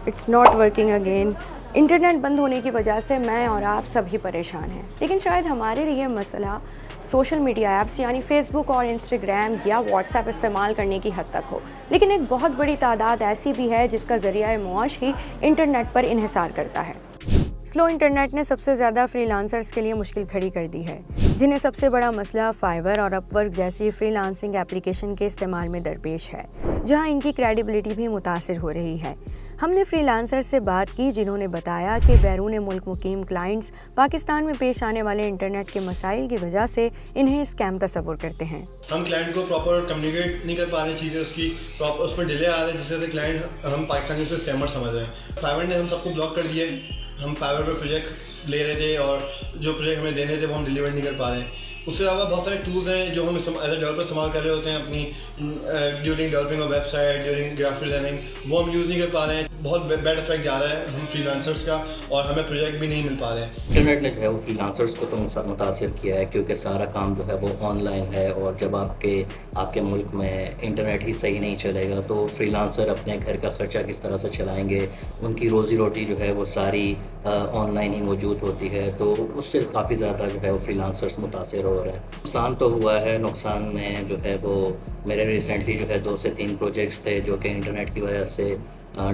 It's not working again. Internet बंद होने की वजह से मैं और आप सभी परेशान हैं, लेकिन शायद हमारे लिए मसला सोशल मीडिया ऐप्स यानी फेसबुक और इंस्टाग्राम या व्हाट्सएप इस्तेमाल करने की हद तक हो, लेकिन एक बहुत बड़ी तादाद ऐसी भी है जिसका ज़रिया मौश ही इंटरनेट पर इन्हिसार करता है। स्लो इंटरनेट ने सबसे ज़्यादा फ्रीलांसर्स के लिए मुश्किल खड़ी कर दी है, जिन्हें सबसे बड़ा मसला फाइवर और अपवर्क जैसी फ्रीलांसिंग एप्लीकेशन के इस्तेमाल में दरपेश है, जहां इनकी क्रेडिबिलिटी भी मुतासिर हो रही है। हमने फ्रीलांसर्स से बात की जिन्होंने बताया कि बैरून मुल्क मुकीम क्लाइंट्स पाकिस्तान में पेश आने वाले इंटरनेट के मसाइल की वजह से इन्हें स्कैम तस्वुर करते हैं। हम क्लाइंट को प्रॉपर कम्युनिकेट नहीं कर पा रहे, चीज़ें उसकी प्रॉपर उसमें डिले आ रहा है, जिससे क्लाइंट हम पाकिस्तानी से स्कैमर समझ रहे हैं। फाइवर ने हम सबको ब्लॉक कर दिए। हम फाइवर पर प्रोजेक्ट ले रहे थे और जो प्रोजेक्ट हमें देने थे वो हम डिलीवर नहीं कर पा रहे हैं। उसके अलावा बहुत सारे टूल्स हैं जो हम एज ए डेवलपर इस्तेमाल कर रहे होते हैं अपनी during developing of website, during graphic designing, वो हम यूज़ नहीं कर पा रहे हैं। बहुत बैड इफेक्ट जा रहा है हम फ्रीलांसर्स का और हमें प्रोजेक्ट भी नहीं मिल पा रहे हैं। इंटरनेट ने जो है वो फ्रीलांसर्स को तो मुतासिर किया है, क्योंकि सारा काम जो है वो ऑनलाइन है और जब आपके मुल्क में इंटरनेट ही सही नहीं चलेगा तो फ्रीलांसर अपने घर का ख़र्चा किस तरह से चलाएंगे। उनकी रोज़ी रोटी जो है वो सारी ऑनलाइन ही मौजूद होती है, तो उससे काफ़ी ज़्यादा जो है वो फ्रीलांसर्स मुतासिर हो रहे हैं। नुकसान तो हुआ है, नुकसान में जो है वो मेरे रिसेंटली जो है 2 से 3 प्रोजेक्ट्स थे जो कि इंटरनेट की वजह से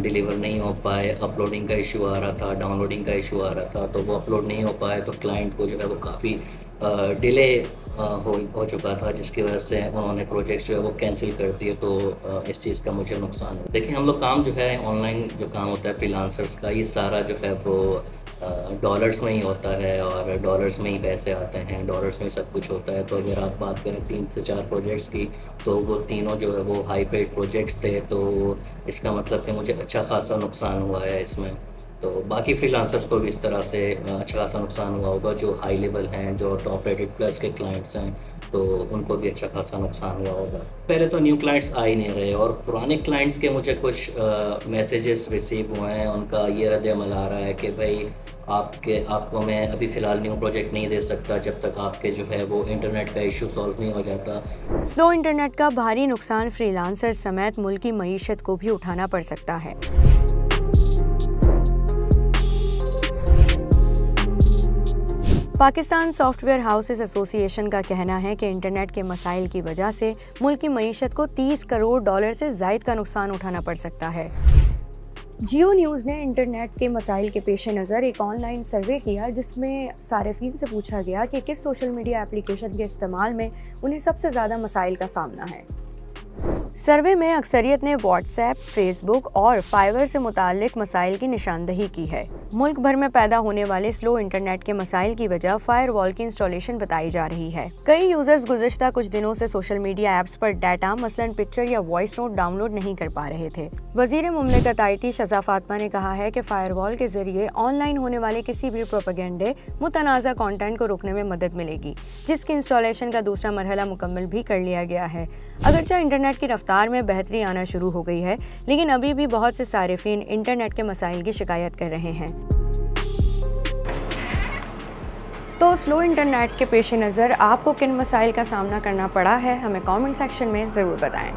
डिलीवर नहीं हो पाए। अपलोडिंग का इशू आ रहा था, डाउनलोडिंग का इशू आ रहा था, तो वो अपलोड नहीं हो पाए तो क्लाइंट को जो है वो काफ़ी डिले हो चुका था, जिसकी वजह से उन्होंने प्रोजेक्ट्स जो है वो कैंसिल कर दिए। तो इस चीज़ का मुझे नुकसान है। देखिए, हम लोग काम जो है ऑनलाइन जो काम होता है फ्रीलांसर्स का, ये सारा जो है वो डॉलर्स में ही होता है और डॉलर्स में ही पैसे आते हैं, डॉलर्स में सब कुछ होता है। तो अगर आप बात करें 3 से 4 प्रोजेक्ट्स की, तो वो तीनों जो है वो हाई पेड प्रोजेक्ट्स थे, तो इसका मतलब कि मुझे अच्छा खासा नुकसान हुआ है इसमें। तो बाकी फ्रीलांसर्स को भी इस तरह से अच्छा खासा नुकसान हुआ होगा, जो हाई लेवल हैं, जो टॉप रेटेड प्लस के क्लाइंट्स हैं, तो उनको भी अच्छा खासा नुकसान हुआ होगा। पहले तो न्यू क्लाइंट्स आ ही नहीं रहे और पुराने क्लाइंट्स के मुझे कुछ मैसेजेस रिसीव हुए हैं। उनका ये रद्द-ए-अमल आ रहा है कि भाई आपको मैं अभी फ़िलहाल न्यू प्रोजेक्ट नहीं दे सकता जब तक आपके जो है वो इंटरनेट का इशू सॉल्व नहीं हो जाता। स्लो इंटरनेट का भारी नुकसान फ्रीलांसर समेत मुल्क की मईशत को भी उठाना पड़ सकता है। पाकिस्तान सॉफ्टवेयर हाउसेस एसोसिएशन का कहना है कि इंटरनेट के मसाइल की वजह से मुल्क की मईशत को $30 करोड़ से ज़ायद का नुकसान उठाना पड़ सकता है। जियो न्यूज़ ने इंटरनेट के मसाइल के पेश नज़र एक ऑनलाइन सर्वे किया, जिसमें सारिफीन से पूछा गया कि किस सोशल मीडिया एप्लीकेशन के इस्तेमाल में उन्हें सबसे ज़्यादा मसाइल का सामना है। सर्वे में अक्सरियत ने व्हाट्सएप, फेसबुक और फाइवर से मुताल्लिक मसाइल की निशानदही की है। मुल्क भर में पैदा होने वाले स्लो इंटरनेट के मसाइल की वजह फायरवॉल की इंस्टॉलेशन बताई जा रही है। कई यूजर्स गुज़िश्ता कुछ दिनों से सोशल मीडिया ऐप्स पर डाटा मसलन पिक्चर या वॉइस नोट डाउनलोड नहीं कर पा रहे थे। वज़ीर मुमलिकत IT शज़ा फातिमा ने कहा है कि फायरवॉल के जरिए ऑनलाइन होने वाले किसी भी प्रोपेगेंडे, मुतनाज़ा कंटेंट को रोकने में मदद मिलेगी, जिसकी इंस्टॉलेशन का दूसरा मरहला मुकम्मल भी कर लिया गया है। अगरचे इंटरनेट की रफ्तार में बेहतरी आना शुरू हो गई है, लेकिन अभी भी बहुत से सारिफीन इंटरनेट के मसाइल की शिकायत कर रहे हैं। तो स्लो इंटरनेट के पेश नज़र आपको किन मसाइल का सामना करना पड़ा है, हमें कमेंट सेक्शन में ज़रूर बताएं।